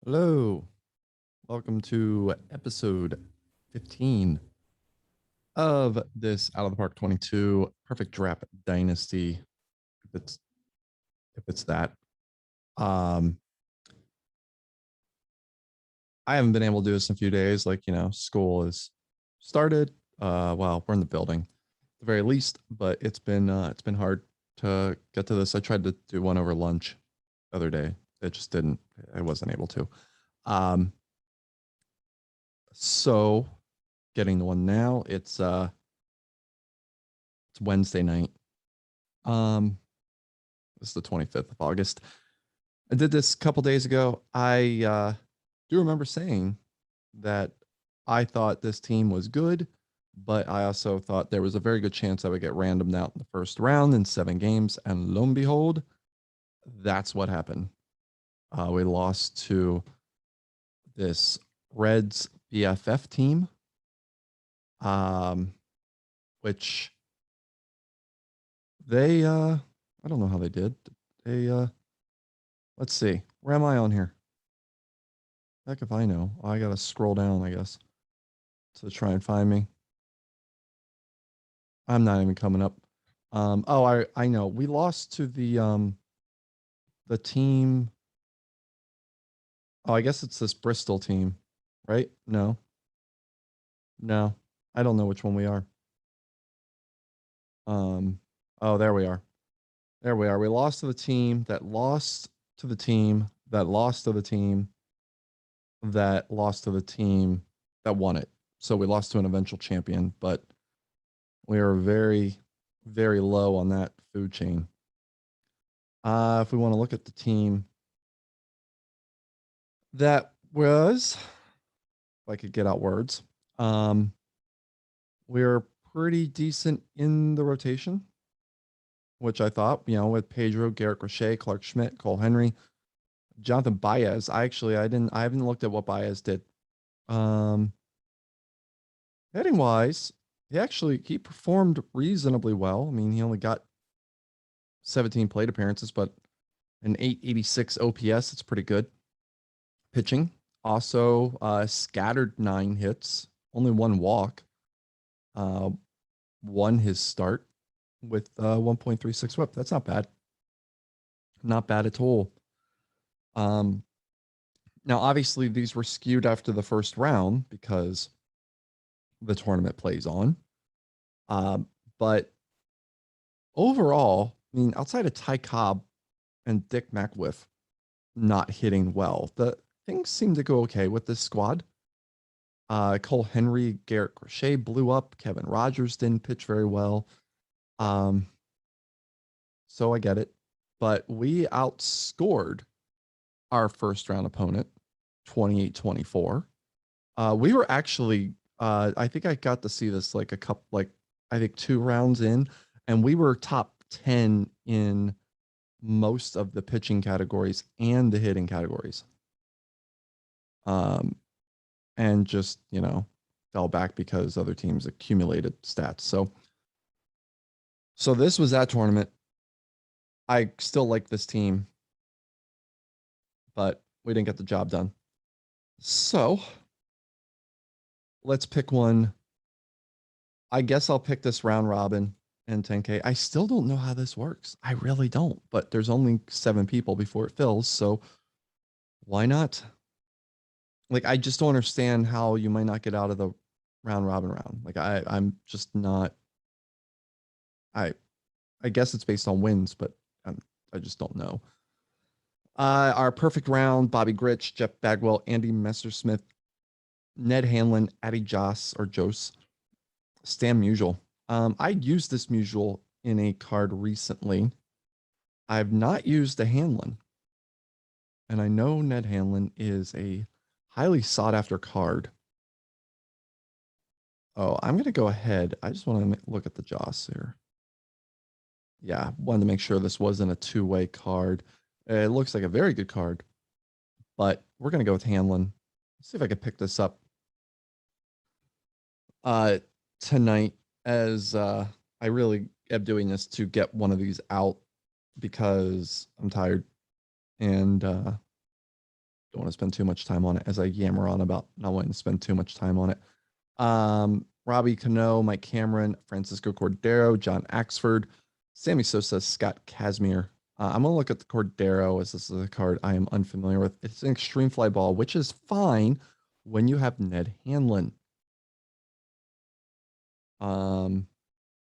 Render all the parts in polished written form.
Hello, welcome to episode 15 of this Out of the Park 22 Perfect Draft Dynasty. If it's that. I haven't been able to do this in a few days. School is started. Well, we're in the building at the very least, but it's been hard to get to this. I tried to do one over lunch the other day. It just didn't. I wasn't able to. So getting the one now. It's Wednesday night. This is the 25th of August. I did this a couple days ago. I do remember saying that I thought this team was good, but I also thought there was a very good chance I would get randomed out in the first round in 7 games. And lo and behold, that's what happened. We lost to this Reds BFF team, which they, I don't know how they did. They, let's see. Where am I on here? Heck if I know. I gotta scroll down, I guess, to try and find me. I'm not even coming up. I know. We lost to the team. Oh, I guess it's this Bristol team, right? No. No. I don't know which one we are. Oh, there we are. There we are. We lost to the team that lost to the team that lost to the team that lost to the team that won it. So we lost to an eventual champion, but we are very, very low on that food chain. If we want to look at the team that was, if I could get out words, we're pretty decent in the rotation, which I thought, with Pedro, Garrett Crochet, Clark Schmidt, Cole Henry, Jonathan Baez. I haven't looked at what Baez did. Hitting wise, he performed reasonably well. I mean, he only got 17 plate appearances, but an 886 OPS, it's pretty good. Pitching, also scattered 9 hits, only 1 walk. Won his start with 1.36 whip. That's not bad. Not bad at all. Now, obviously, these were skewed after the first round because the tournament plays on. But overall, I mean, outside of Ty Cobb and Dick McWiff not hitting well, the things seem to go okay with this squad. Cole Henry, Garrett Crochet blew up. Kevin Rogers didn't pitch very well. So I get it. But we outscored our first round opponent 28-24. We were actually, I think I got to see this I think 2 rounds in, and we were top 10 in most of the pitching categories and the hitting categories. And just, fell back because other teams accumulated stats. So this was that tournament. I still like this team, but we didn't get the job done. So let's pick one. I guess I'll pick this round robin and 10K. I still don't know how this works. I really don't, but there's only 7 people before it fills. So why not? I just don't understand how you might not get out of the round robin round. I'm just not. I guess it's based on wins, but I just don't know. Our perfect round: Bobby Grich, Jeff Bagwell, Andy Messersmith, Ned Hanlon, Addy Joss or Jose, Stan Musial. I used this Musial in a card recently. I've not used a Hanlon, and I know Ned Hanlon is a highly sought after card. Oh, I'm going to go ahead. I just want to look at the Joss here. Yeah, wanted to make sure this wasn't a 2-way card. It looks like a very good card, but we're going to go with Hanlon. Let's see if I can pick this up tonight, as I really am doing this to get one of these out because I'm tired and don't don't want to spend too much time on it as I yammer on about not wanting to spend too much time on it. Robbie Cano, Mike Cameron, Francisco Cordero, John Axford, Sammy Sosa, Scott Kazmir. I'm going to look at the Cordero as this is a card I am unfamiliar with. It's an extreme fly ball, which is fine when you have Ned Hanlon.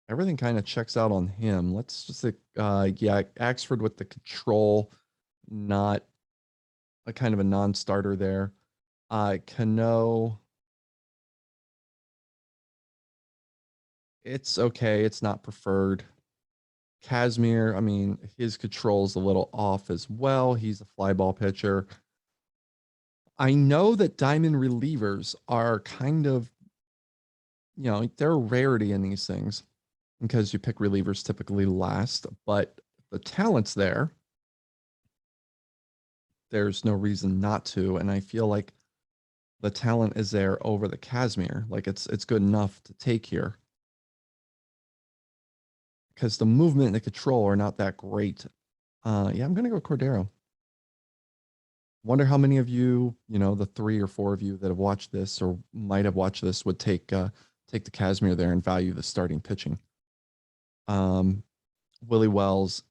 Everything kind of checks out on him. Let's just say, yeah, Axford with the control, not a kind of a non-starter there. Cano, it's okay. It's not preferred. Kazmir, I mean, his control's a little off as well. He's a fly ball pitcher. I know that diamond relievers are kind of, they're a rarity in these things because you pick relievers typically last, but the talent's there. There's no reason not to. And I feel like the talent is there over the Kazmir. Like it's good enough to take here. Because the movement and the control are not that great. Yeah, I'm gonna go Cordero. Wonder how many of you, the 3 or 4 of you that have watched this or might have watched this would take the Kazmir there and value the starting pitching. Willie Wells.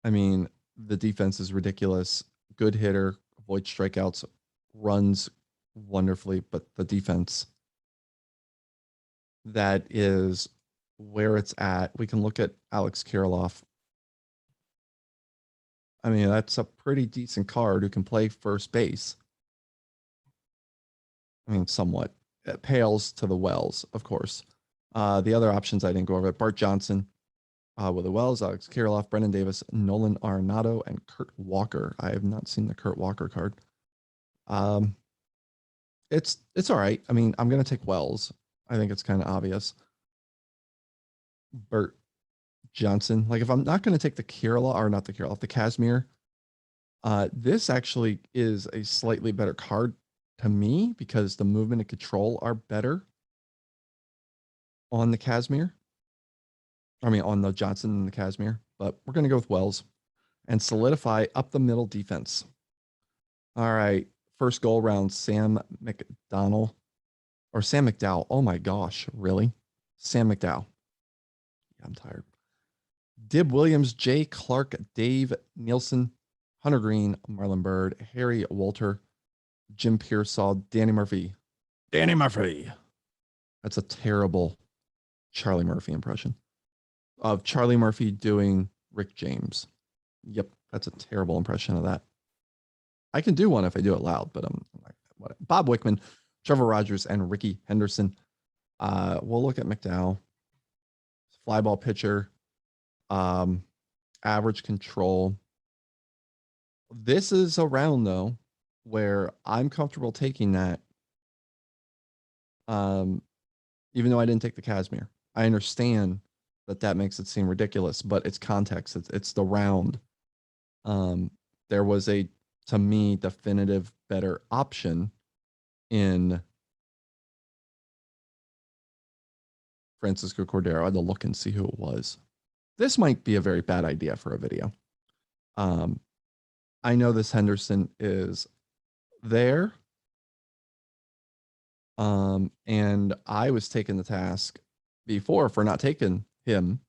I mean, the defense is ridiculous. Good hitter, avoids strikeouts, runs wonderfully, but the defense, that is where it's at. We can look at Alex Kirilloff. I mean, that's a pretty decent card who can play first base. I mean, somewhat. It pales to the Wells, of course. The other options I didn't go over. Bart Johnson, Willie Wells, Alex Kirilloff, Brendan Davis, Nolan Arenado, and Kurt Walker. I have not seen the Kurt Walker card. It's all right. I mean, I'm gonna take Wells. I think it's kind of obvious. Bert Johnson. Like if I'm not gonna take the Kirilloff or not the Kirilloff, the Kazmir, this actually is a slightly better card to me because the movement and control are better on the Kazmir. I mean, on the Johnson and the Kazmir, but we're going to go with Wells and solidify up the middle defense. All right. First goal round, Sam McDowell. Oh my gosh. Really? Sam McDowell. Yeah, I'm tired. Dib Williams, Jay Clark, Dave Nielsen, Hunter Green, Marlon Bird, Harry Walter, Jim Pearsall, Danny Murphy. Danny Murphy. That's a terrible Charlie Murphy impression of Charlie Murphy doing Rick James. Yep, that's a terrible impression of that. I can do one if I do it loud, but I'm like, what? Bob Wickman, Trevor Rogers, and Ricky Henderson. We'll look at McDowell. Fly ball pitcher, average control. This is a round though where I'm comfortable taking that. Even though I didn't take the Kazmir, I understand that makes it seem ridiculous, but it's context. It's the round. There was a, to me, definitive better option in Francisco Cordero. I had to look and see who it was. This might be a very bad idea for a video. I know this Henderson is there. And I was taking the task before for not taking him.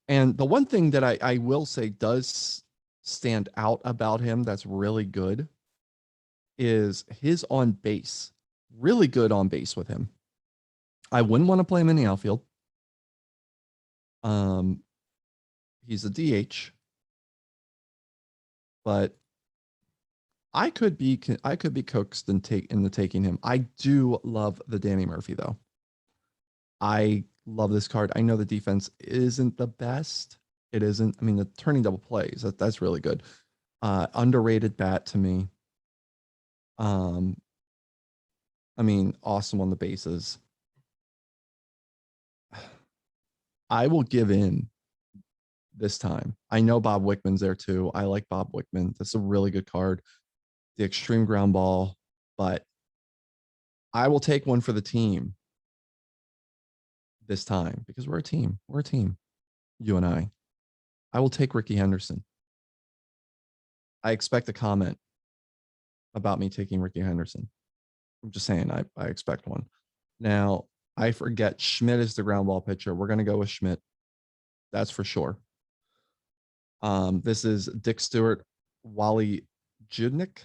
And the one thing that I will say does stand out about him that's really good is his on base. Really good on base with him. I wouldn't want to play him in the outfield. He's a DH, but I could be coaxed into taking him. I do love the Danny Murphy though. I love this card. I know the defense isn't the best. It isn't. I mean, the turning double plays, that's really good. Underrated bat to me. I mean, awesome on the bases. I will give in this time. I know Bob Wickman's there too. I like Bob Wickman. That's a really good card. The extreme ground ball, but I will take one for the team this time because we're a team. We're a team. You and I will take Ricky Henderson. I expect a comment about me taking Ricky Henderson. I'm just saying I expect one. Now, I forget Schmidt is the ground ball pitcher. We're going to go with Schmidt. That's for sure. This is Dick Stewart, Wally Judnick,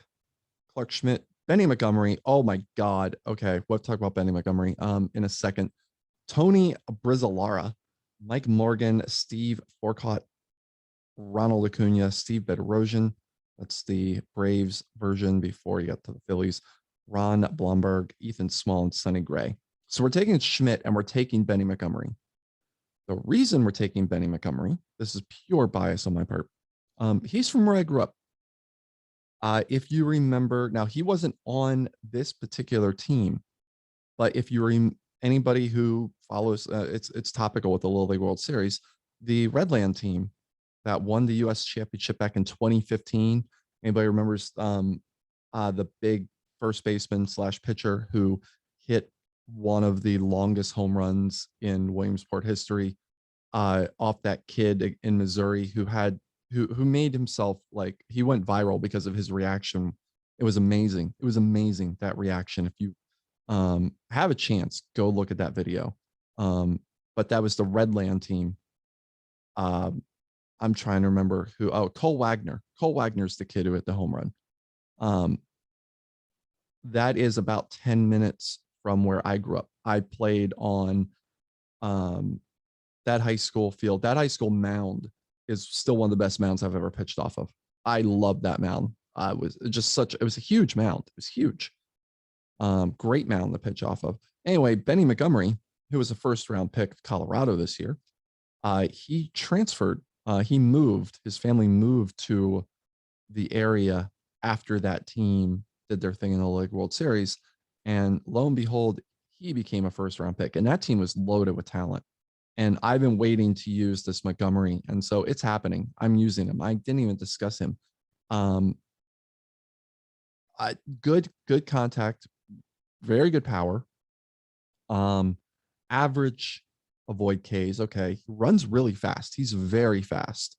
Clark Schmidt, Benny Montgomery. Oh my God. Okay, we'll talk about Benny Montgomery in a second. Tony Brizolara, Mike Morgan, Steve Forcott, Ronald Acuna, Steve Bedrosian. That's the Braves version before you got to the Phillies. Ron Blomberg, Ethan Small, and Sonny Gray. So we're taking Schmidt and we're taking Benny Montgomery. The reason we're taking Benny Montgomery, this is pure bias on my part. He's from where I grew up. If you remember, now he wasn't on this particular team, but if you anybody who follows, it's topical with the Little League World Series, the Redland team that won the U.S. Championship back in 2015. Anybody remembers the big first baseman / pitcher who hit one of the longest home runs in Williamsport history off that kid in Missouri who made himself, like, he went viral because of his reaction. It was amazing. It was amazing, that reaction. If you have a chance, go look at that video. But that was the Redland team. I'm trying to remember who. Oh, Cole Wagner. Cole Wagner's the kid who hit the home run. That is about 10 minutes from where I grew up. I played on that high school field. That high school mound is still one of the best mounds I've ever pitched off of. I love that mound. It was a huge mound. It was huge. Great mound to pitch off of. Anyway, Benny Montgomery, who was a first round pick of Colorado this year, he transferred. His family moved to the area after that team did their thing in the League World Series. And lo and behold, he became a first round pick. And that team was loaded with talent. And I've been waiting to use this Montgomery. And so it's happening. I'm using him. I didn't even discuss him. Good contact, very good power. Average avoid Ks. Okay. He runs really fast. He's very fast.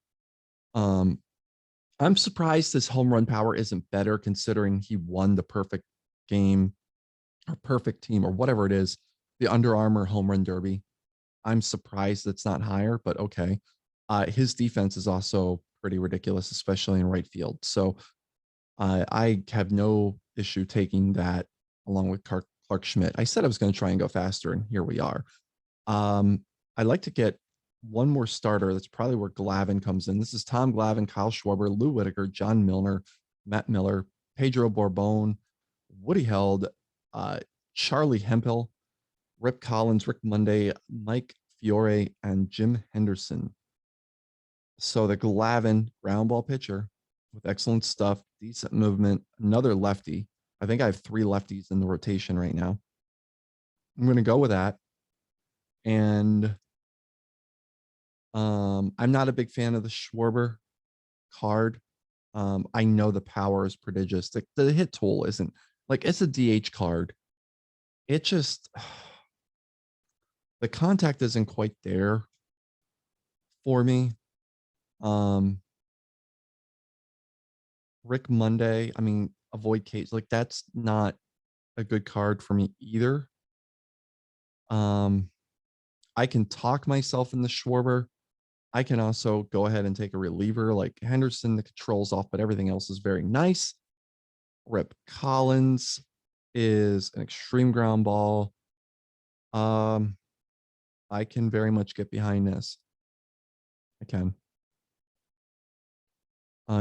I'm surprised this home run power isn't better, considering he won the perfect game or perfect team or whatever it is, the Under Armour home run derby. I'm surprised it's not higher, but okay. His defense is also pretty ridiculous, especially in right field. So I have no issue taking that along with Clark Schmidt. I said I was going to try and go faster, and here we are. I'd like to get one more starter. That's probably where Glavine comes in. This is Tom Glavine, Kyle Schwarber, Lou Whitaker, John Milner, Matt Miller, Pedro Borbon, Woody Held, Charlie Hemphill, Rip Collins, Rick Monday, Mike Fiore, and Jim Henderson. So the Glavine ground ball pitcher with excellent stuff, decent movement, another lefty. I think I have 3 lefties in the rotation right now. I'm going to go with that. And I'm not a big fan of the Schwarber card. I know the power is prodigious. The hit tool isn't, like, it's a DH card. It just, the contact isn't quite there for me. Rick Monday, I mean, avoid Case, like, that's not a good card for me either. I can talk myself in the Schwarber. I can also go ahead and take a reliever like Henderson. The controls off, but everything else is very nice. Rip Collins is an extreme ground ball. I can very much get behind this. I can.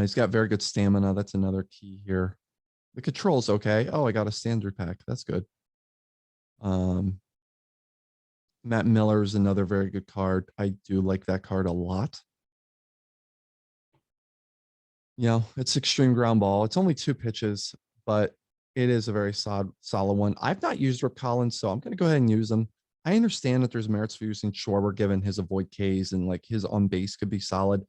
He's got very good stamina. That's another key here. The control's okay. Oh, I got a standard pack. That's good. Matt Miller is another very good card. I do like that card a lot. You know, it's extreme ground ball. It's only 2 pitches, but it is a very solid one. I've not used Rip Collins, so I'm going to go ahead and use him. I understand that there's merits for using Schwarber given his avoid Ks and, like, his on base could be solid.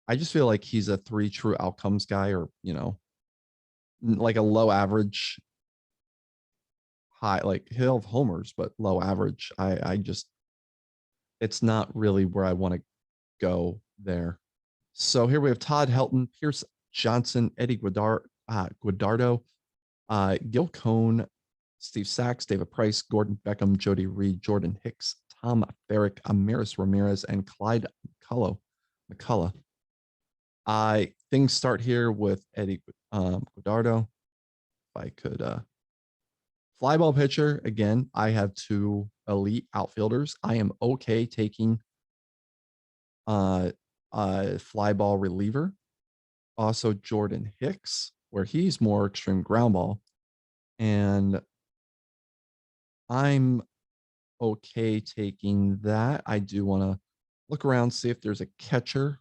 I just feel like he's a 3 true outcomes guy, or, you know, like a low average, high, like, he'll have homers, but low average. I just, it's not really where I want to go there. So here we have Todd Helton, Pierce Johnson, Eddie Guadardo, Gil Cohn, Steve Sachs, David Price, Gordon Beckham, Jody Reed, Jordan Hicks, Tom Ferrick, Amaris Ramirez, and Clyde McCullough. Things start here with Eddie Cordero. If I could fly ball pitcher, again, I have two elite outfielders. I am okay taking fly ball reliever. Also Jordan Hicks, where he's more extreme ground ball. And I'm okay taking that. I do want to look around, see if there's a catcher.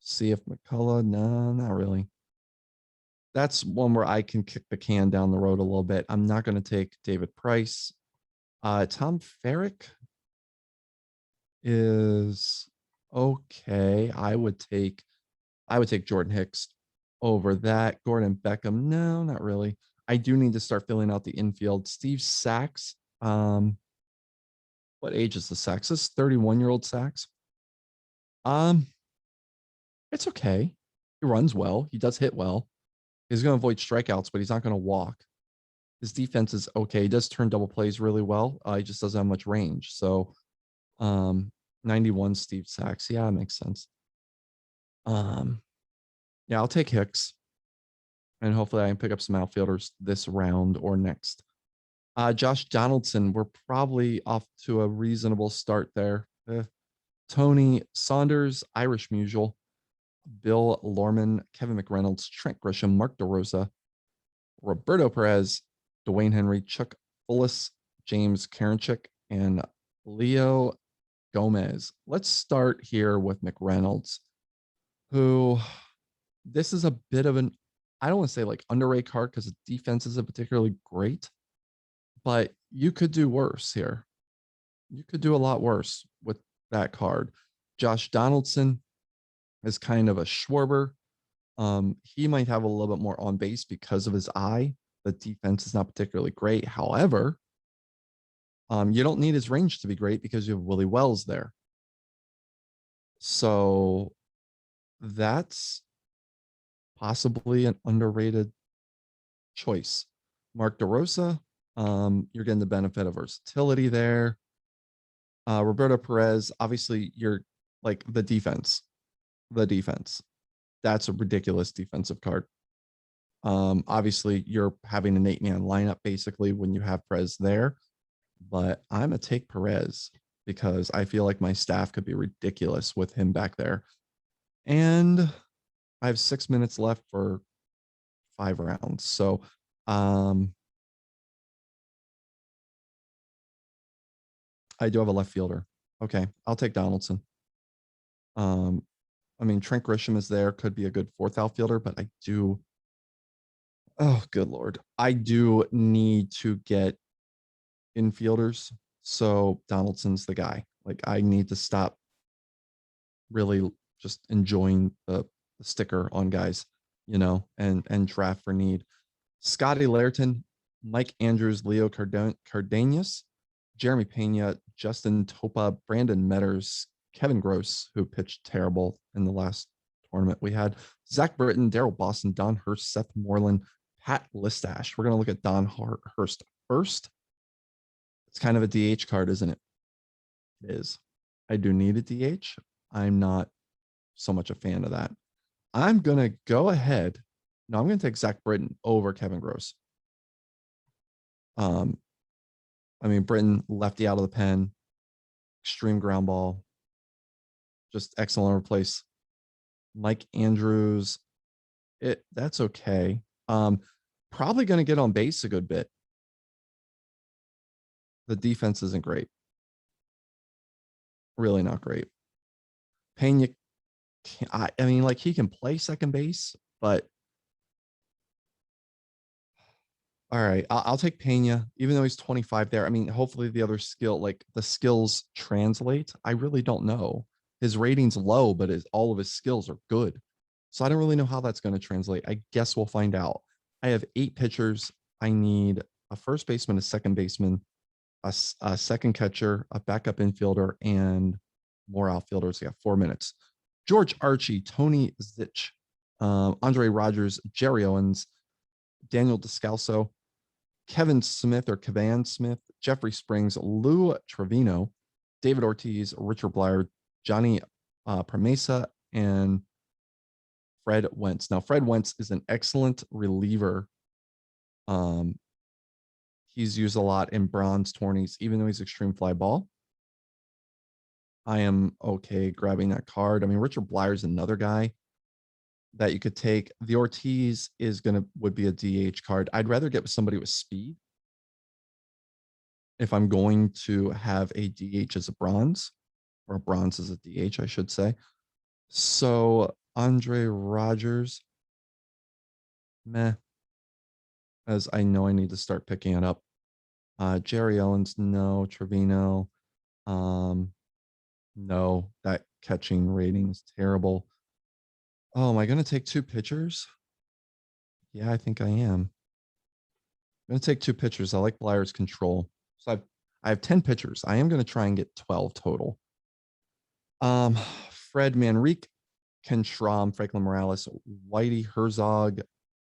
See if McCullough, no, not really. That's one where I can kick the can down the road a little bit. I'm not going to take David Price. Tom Ferrick is okay. I would take Jordan Hicks over that. Gordon Beckham, no, not really. I do need to start filling out the infield. Steve Sachs. What age is the Sachs? This 31-year-old Sachs. It's okay. He runs well. He does hit well. He's going to avoid strikeouts, but he's not going to walk. His defense is okay. He does turn double plays really well. He just doesn't have much range. So, 91 Steve Sachs. Yeah, that makes sense. Yeah, I'll take Hicks. And hopefully I can pick up some outfielders this round or next. Josh Donaldson, we're probably off to a reasonable start there. Tony Saunders, Irish Musial, Bill Lorman, Kevin McReynolds, Trent Grisham, Mark DeRosa, Roberto Perez, Dwayne Henry, Chuck Fullis, James Karinchik, and Leo Gomez. Let's start here with McReynolds, who this is a bit of an, I don't want to say like underrated card because the defense isn't particularly great, but you could do worse here. You could do a lot worse with that card. Josh Donaldson is kind of a Schwarber. He might have a little bit more on base because of his eye. The defense is not particularly great. However, you don't need his range to be great because you have Willie Wells there. So that's possibly an underrated choice. Mark DeRosa, you're getting the benefit of versatility there. Roberto Perez, obviously you're like the defense. That's a ridiculous defensive card. Obviously you're having an 8-man lineup basically when you have Perez there, but I'm gonna take Perez because I feel like my staff could be ridiculous with him back there. And I have 6 minutes left for 5 rounds. So I do have a left fielder. Okay, I'll take Donaldson. I mean, Trent Grisham is there, could be a good 4th outfielder, but oh, good Lord. I do need to get infielders. So Donaldson's the guy. Like, I need to stop really just enjoying the sticker on guys, and draft for need. Scotty Layerton, Mike Andrews, Leo Cardenas, Jeremy Pena, Justin Topa, Brandon Metters, Kevin Gross, who pitched terrible in the last tournament we had, Zach Britton, Daryl Boston, Don Hurst, Seth Moreland, Pat Listash. We're going to look at Don Hurst first. It's kind of a DH card, isn't it? It is. I do need a DH. I'm not so much a fan of that. I'm going to go ahead. No, I'm going to take Zach Britton over Kevin Gross. I mean, Britton, lefty out of the pen, extreme ground ball, just excellent replace. Mike Andrews, that's okay. Probably going to get on base a good bit. The defense isn't great. Really not great. Pena, I mean, like, he can play second base, but all right, I'll take Pena, even though he's 25 there. I mean, hopefully the other skill, like the skills translate. I really don't know. His rating's low, but all of his skills are good. So I don't really know how that's going to translate. I guess we'll find out. I have 8 pitchers. I need a first baseman, a second baseman, a second catcher, a backup infielder, and more outfielders. I got 4 minutes. George Archie, Tony Zitch, Andre Rogers, Jerry Owens, Daniel Descalso, Kevin Smith or Kevan Smith, Jeffrey Springs, Lou Trevino, David Ortiz, Richard Blyer, Johnny Promesa, and Fred Wentz. Now, Fred Wentz is an excellent reliever. He's used a lot in bronze tourneys, even though he's extreme fly ball. I am okay grabbing that card. I mean, Richard Blyer is another guy that you could take. The Ortiz would be a DH card. I'd rather get with somebody with speed if I'm going to have a DH as a bronze, or a bronze as a DH, I should say. So Andre Rogers, meh, as I know I need to start picking it up. Jerry Owens, no. Trevino, no. That catching rating is terrible. Oh, am I going to take 2 pitchers? Yeah, I think I am. I'm going to take 2 pitchers. I like Blyer's control. So I have 10 pitchers. I am going to try and get 12 total. Fred Manrique, Ken Schramm, Franklin Morales, Whitey Herzog,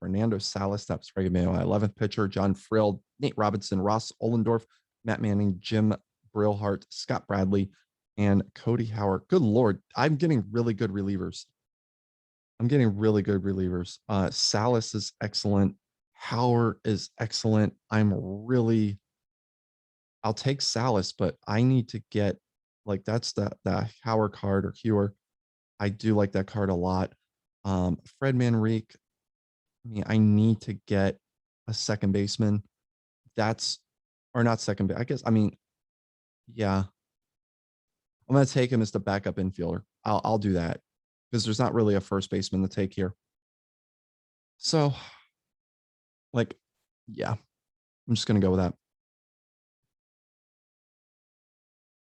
Fernando Salas, that's Mayo, 11th pitcher, John Frill, Nate Robinson, Ross Ollendorf, Matt Manning, Jim Brillhart, Scott Bradley, and Cody Howard. Good Lord, I'm getting really good relievers. Salas is excellent. Howard is excellent. I'll take Salas, but I need to get, like, that's the Howard card or Hewer. I do like that card a lot. Fred Manrique, I mean, I need to get a second baseman. Or not second base. I guess, I mean, yeah. I'm going to take him as the backup infielder. I'll do that because there's not really a first baseman to take here. So, like, yeah, I'm just going to go with that.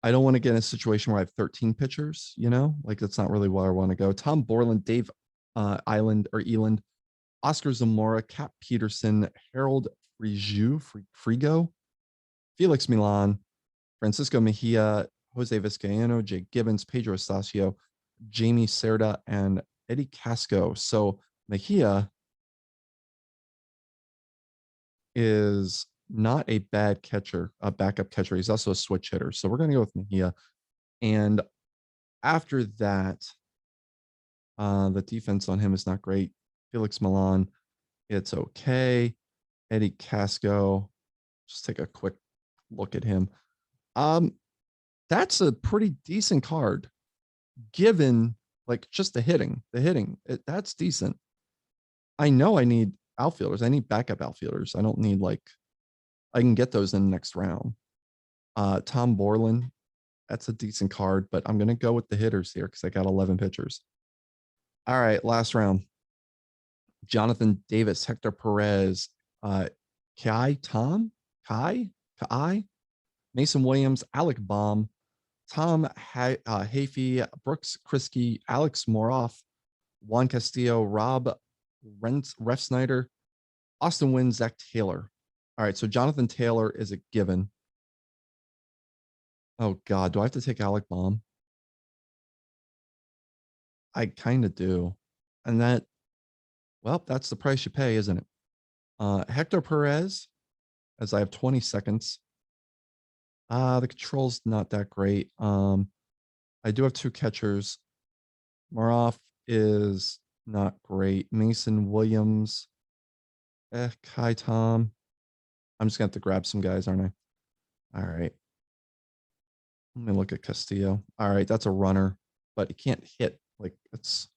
I don't want to get in a situation where I have 13 pitchers, like that's not really where I want to go. Tom Borland, Dave Eland, Oscar Zamora, Cap Peterson, Harold Frigo, Felix Milan, Francisco Mejia, Jose Vizcaino, Jake Gibbons, Pedro Estacio, Jamie Cerda, and Eddie Casco. So Mejia is not a bad catcher, a backup catcher. He's also a switch hitter. So we're going to go with Mejia. And after that, the defense on him is not great. Felix Milan, it's okay. Eddie Casco, just take a quick look at him. That's a pretty decent card, given like just the hitting. That's decent. I know I need outfielders. I need backup outfielders. I don't need I can get those in the next round. Tom Borland, that's a decent card, but I'm going to go with the hitters here because I got 11 pitchers. All right, last round. Jonathan Davis, Hector Perez, Kai, Mason Williams, Alec Baum, Tom Hafey, Brooks Kriske, Alex Moroff, Juan Castillo, Rob Ref Snyder, Austin Wynn, Zach Taylor. All right, so Jonathan Taylor is a given. Oh, God, do I have to take Alec Baum? I kind of do. And that's the price you pay, isn't it? Hector Perez, as I have 20 seconds. The control's not that great. I do have 2 catchers. Moroff is not great. Mason Williams. Kai Tom. I'm just going to have to grab some guys, aren't I? All right. Let me look at Castillo. All right, that's a runner, but he can't hit. Like, it's...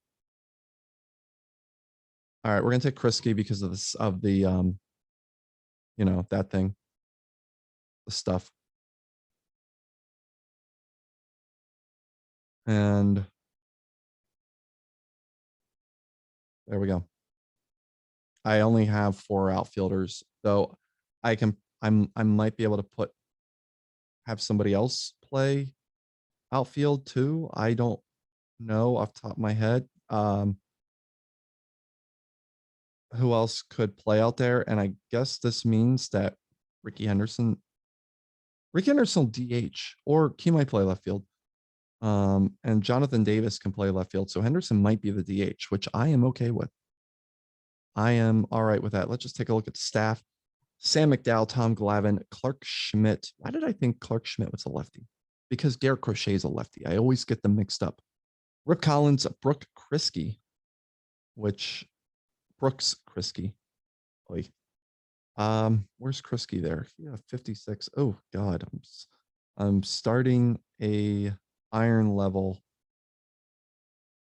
All right, we're going to take Kriske because of this, that thing. The stuff. And there we go. I only have 4 outfielders, though I might be able to have somebody else play outfield too. I don't know off the top of my head. Who else could play out there? And I guess this means that Ricky Henderson DH, or he might play left field. And Jonathan Davis can play left field. So Henderson might be the DH, which I am okay with. I am all right with that. Let's just take a look at the staff. Sam McDowell, Tom Glavine, Clark Schmidt. Why did I think Clark Schmidt was a lefty? Because Garrett Crochet is a lefty. I always get them mixed up. Rip Collins, Brooke Kriske, which Brooks Kriske. Where's Kriske there? Yeah, 56. Oh God, I'm starting a iron level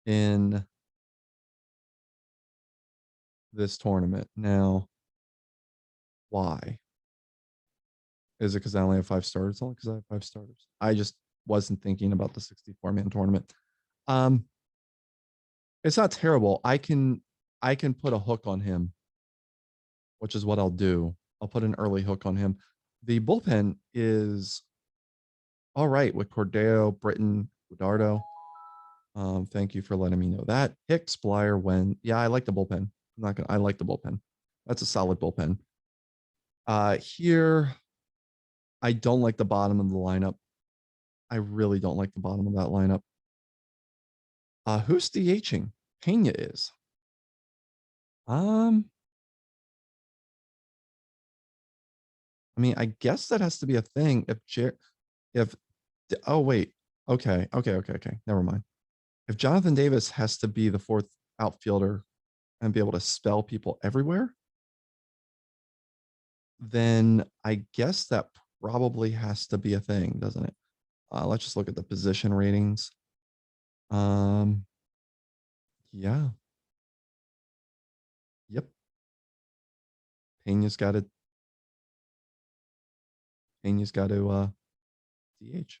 in this tournament now. Why? Is it because I only have 5 starters? It's only because I have 5 starters. I just wasn't thinking about the 64-man tournament. It's not terrible. I can put a hook on him, which is what I'll do. I'll put an early hook on him. The bullpen is all right with Cordero, Britton, Gudardo. Thank you for letting me know that. Hicks, Blyer, yeah, I like the bullpen. I like the bullpen. That's a solid bullpen. Here, I don't like the bottom of the lineup. I really don't like the bottom of that lineup. Who's DHing? Pena is. I mean, I guess that has to be a thing if oh wait. Okay. Never mind. If Jonathan Davis has to be the 4th outfielder and be able to spell people everywhere, then I guess that probably has to be a thing, doesn't it? Let's just look at the position ratings. Yeah. Yep. Pena's got to DH.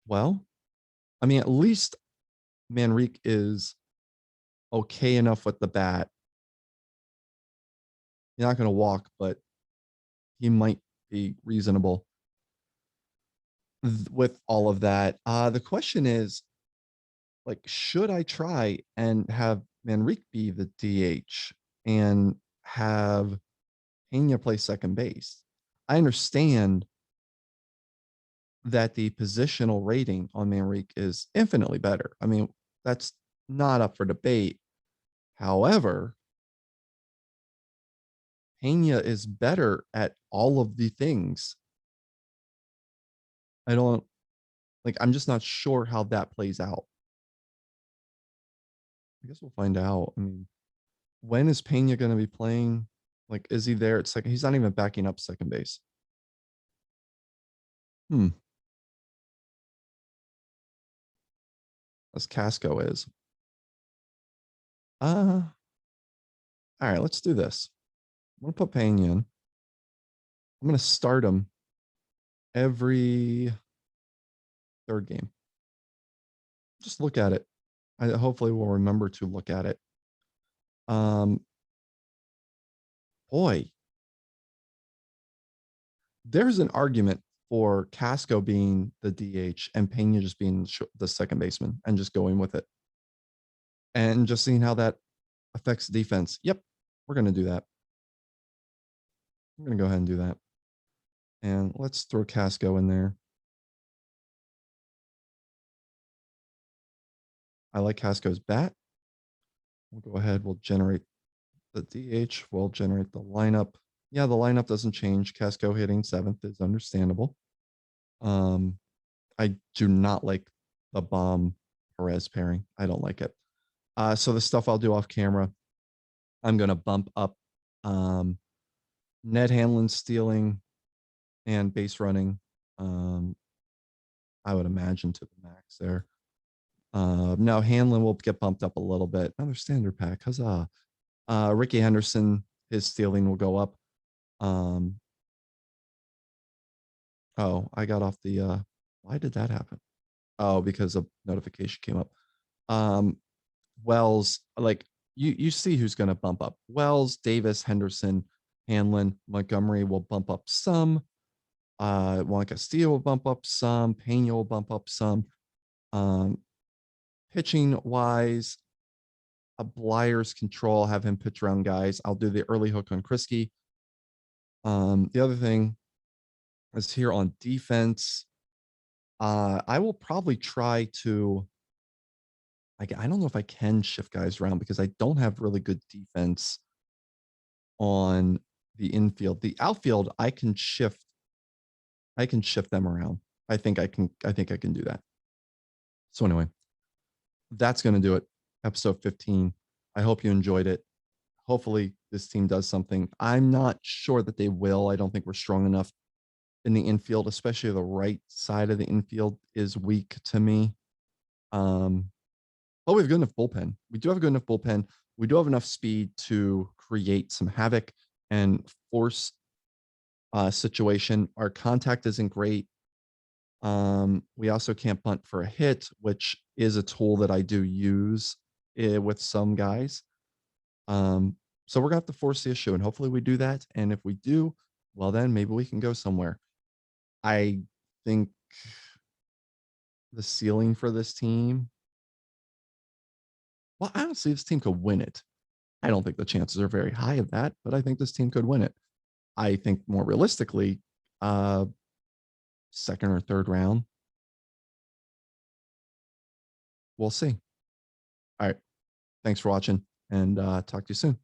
Well, I mean, at least Manrique is okay enough with the bat. He's not going to walk, but he might be reasonable with all of that. The question is, like, should I try and have Manrique be the DH and have Pena play second base? I understand that the positional rating on Manrique is infinitely better. I mean, that's not up for debate. However, Pena is better at all of the things. I'm just not sure how that plays out. I guess we'll find out. I mean, when is Pena going to be playing? Like, is he there at second? He's not even backing up second base. As Casco is. All right, let's do this. I'm going to put Pena in. I'm going to start him every 3rd game. Just look at it. I hopefully will remember to look at it. Boy, there's an argument for Casco being the DH and Pena just being the second baseman and just going with it and just seeing how that affects defense. Yep, we're going to do that. I'm going to go ahead and do that. And let's throw Casco in there. I like Casco's bat. We'll go ahead. We'll generate the DH. We'll generate the lineup. Yeah, the lineup doesn't change. Casco hitting 7th is understandable. I do not like the bomb Perez pairing. I don't like it. So the stuff I'll do off camera, I'm going to bump up Ned Hanlon stealing and base running. I would imagine to the max there. Now Hanlon will get bumped up a little bit. Another standard pack. Huzzah. Ricky Henderson, his stealing will go up. Oh, I got off the why did that happen? Oh, because a notification came up. Wells, like you see who's going to bump up. Wells, Davis, Henderson, Hanlon, Montgomery will bump up some. Juan Castillo will bump up some. Pena will bump up some. Pitching wise, a Blyer's control, have him pitch around guys. I'll do the early hook on Kriske. The other thing is here on defense. I will probably try to I don't know if I can shift guys around because I don't have really good defense on the infield. The outfield, I can shift them around. I think I can do that. So anyway, that's going to do it. Episode 15. I hope you enjoyed it. Hopefully this team does something. I'm not sure that they will. I don't think we're strong enough in the infield, especially the right side of the infield is weak to me. But we have a good enough bullpen. We do have a good enough bullpen. We do have enough speed to create some havoc and force a situation. Our contact isn't great. We also can't bunt for a hit, which is a tool that I do use with some guys. So we're gonna have to force the issue, and hopefully we do that. And if we do, well, then maybe we can go somewhere. I think the ceiling for this team. Well, honestly, this team could win it. I don't think the chances are very high of that, but I think this team could win it. I think more realistically, second or third round. We'll see. All right. Thanks for watching, and talk to you soon.